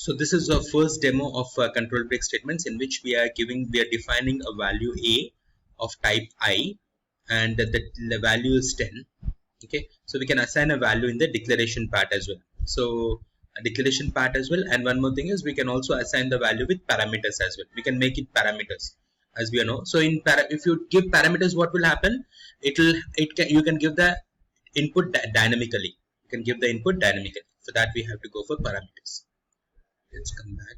So this is our first demo of control break statements, in which we are defining a value a of type I, and the value is 10. Okay, so we can assign a value in the declaration part as well. So a declaration part as well, and one more thing is we can also assign the value with parameters as well. We can make it parameters, as we know. So if you give parameters, what will happen? You can give the input dynamically. You can give the input dynamically. For that, we have to go for parameters. Let's come back.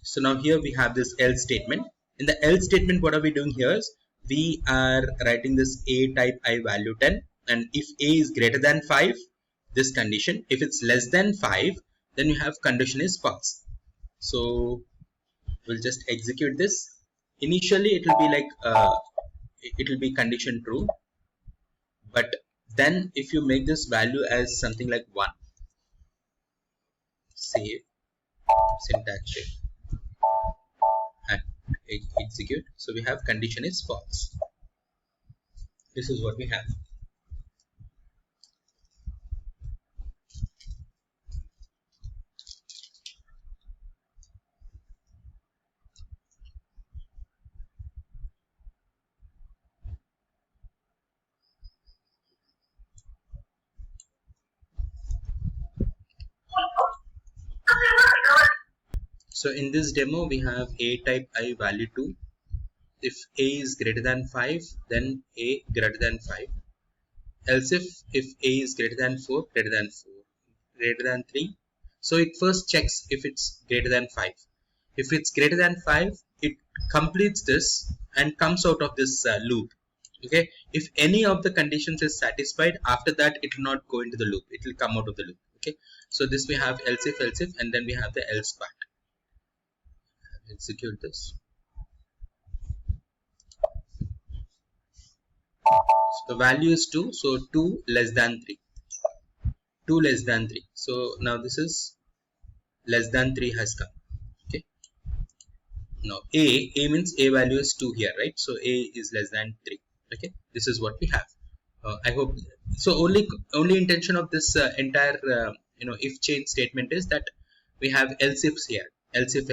So now here we have this else statement. In the else statement, what are we doing here is we are writing this a type I value 10, and if a is greater than 5, this condition. If it's less than 5, then you have condition is false. So we'll just execute this. Initially it will be like it will be condition true, but then if you make this value as something like 1, save, syntax check, and execute. So we have condition is false. This is what we have. So in this demo we have a type I value 2. If a is greater than 5, then a greater than 5. Else if a is greater than 4, greater than 4, greater than 3. So it first checks if it's greater than 5. If it's greater than 5, it completes this and comes out of this loop. Okay, if any of the conditions is satisfied, after that it will not go into the loop, it will come out of the loop. Okay, so this we have else if, and then we have the else part. Execute this. So the value is 2, so 2 less than 3. 2 less than 3. So now this is less than 3 has come. Okay. Now a means a value is 2 here, right? So a is less than 3. Okay. This is what we have. I hope so. Only intention of this entire if change statement is that we have else ifs here. Else if.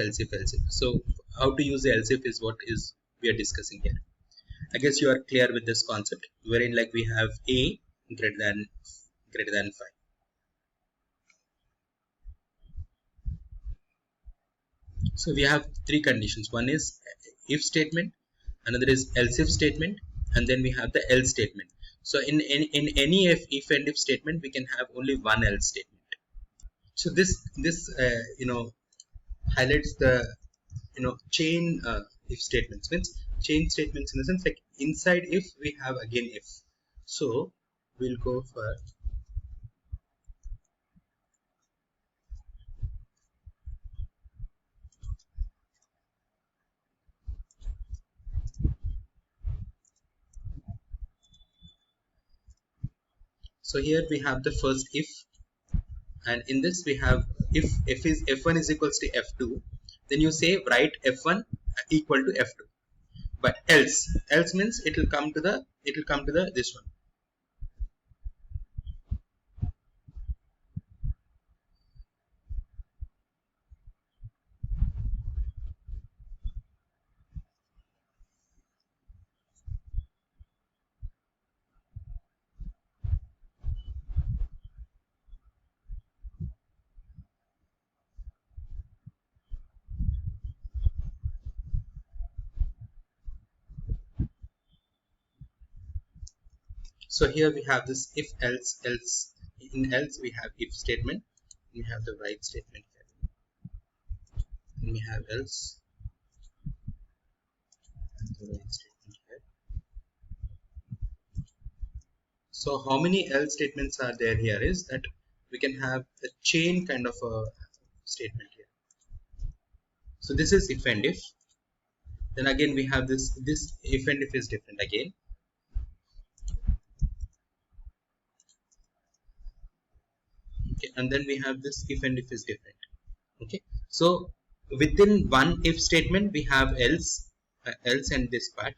So how to use the else if is what is we are discussing here. I guess you are clear with this concept, wherein like we have a greater than 5. So we have three conditions. One is if statement, another is else if statement, and then we have the else statement. So in any if and if statement, we can have only one else statement. So this highlights the chain if statements. Means chain statements in the sense like inside if we have again if. So we'll go for so here we have the first if, and in this we have if f1 is equals to f2, then you say write f1 equal to f2. But else means it will come to the this one. So here we have this if else. In else we have if statement, we have the right statement here, and we have else and the right statement here. So how many else statements are there here is that we can have a chain kind of a statement here. So this is if and if. Then again we have this if and if is different again. Okay, and then we have this if and if is different. Okay, so within one if statement we have else and this part.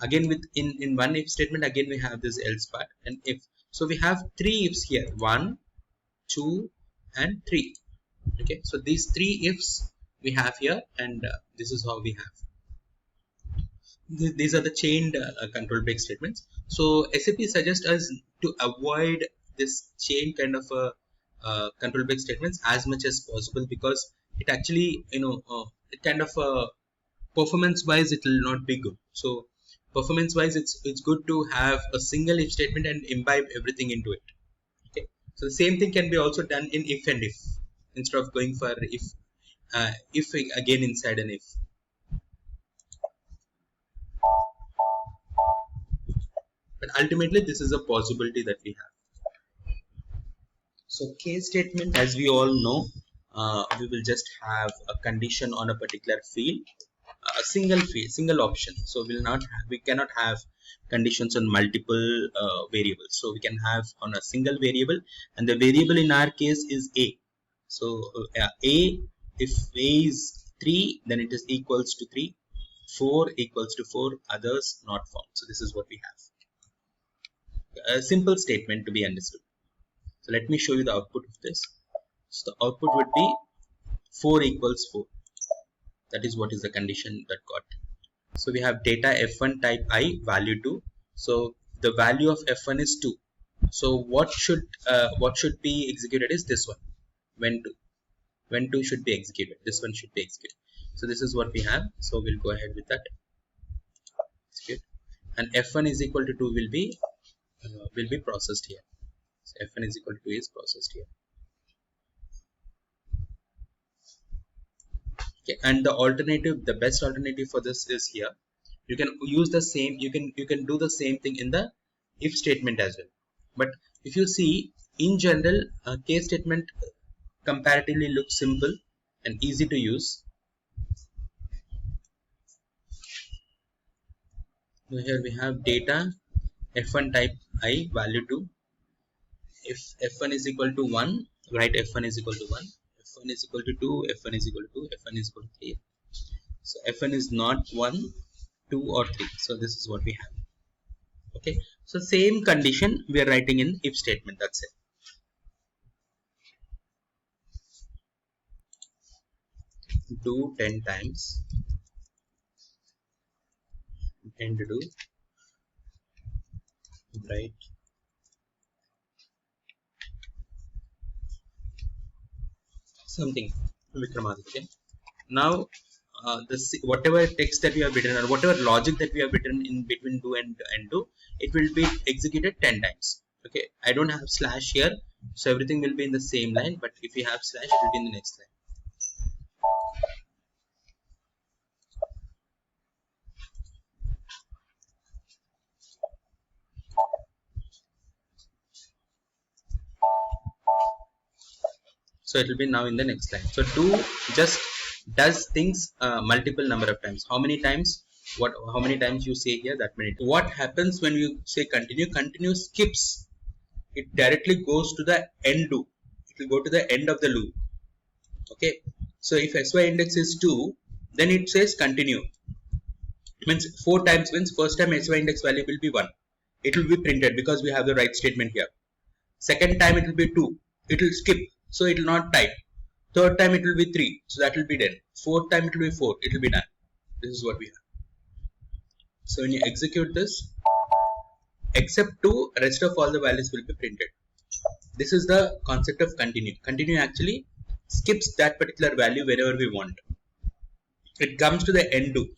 Again in one if statement again we have this else part and if. So we have three ifs here, 1 2 and 3. Okay, so these 3 ifs we have here, and this is how we have. These are the chained control break statements. So SAP suggests us to avoid this chain kind of control break statements as much as possible, because it actually, it kind of performance wise it will not be good. So performance wise it's good to have a single if statement and imbibe everything into it. Okay, so the same thing can be also done in if and if, instead of going for if again inside an if. But ultimately this is a possibility that we have. So case statement, as we all know, we will just have a condition on a particular field, a single field, single option. So we cannot have conditions on multiple variables. So we can have on a single variable, and the variable in our case is a. So a, if a is 3, then it is equals to 3. 4 equals to 4. Others not found. So this is what we have. A simple statement to be understood. So let me show you the output of this. So the output would be 4 equals 4. That is what is the condition that got. So we have data f1 type I, value 2. So the value of f1 is 2. So what should be executed is this one, when 2 should be executed. This one should be executed. So this is what we have. So we'll go ahead with that. Execute. And f1 is equal to 2 will be processed here. So f1 is equal to 2 is processed here. Okay, and the best alternative for this is here. You can use the same, you can do the same thing in the if statement as well. But if you see, in general, a case statement comparatively looks simple and easy to use. So here we have data f1 type I, value 2. If f1 is equal to 1, write f1 is equal to 1. f1 is equal to 2, f1 is equal to 2, f1 is equal to 3. So f1 is not 1, 2 or 3. So this is what we have. Okay, so same condition we are writing in if statement. That's it. Do 10 times, and do right something Vikramaditya. Now whatever text that we have written, or whatever logic that we have written in between do and do, it will be executed 10 times. Okay, I don't have slash here, so everything will be in the same line, but if we have slash, it will be in the next line. So it will be now in the next line. So do just does things multiple number of times. How many times? How many times you say here, that many. What happens when you say continue? Continue skips. It directly goes to the end loop. It will go to the end of the loop. Okay. So if sy index is 2, then it says continue. Means 4 times means first time sy index value will be 1. It will be printed because we have the right statement here. Second time it will be 2. It will skip. So it will not type. Third time it will be 3. So that will be done. Fourth time it will be 4. It will be done. This is what we have. So when you execute this, except 2, rest of all the values will be printed. This is the concept of continue. Continue actually skips that particular value wherever we want. It comes to the end loop.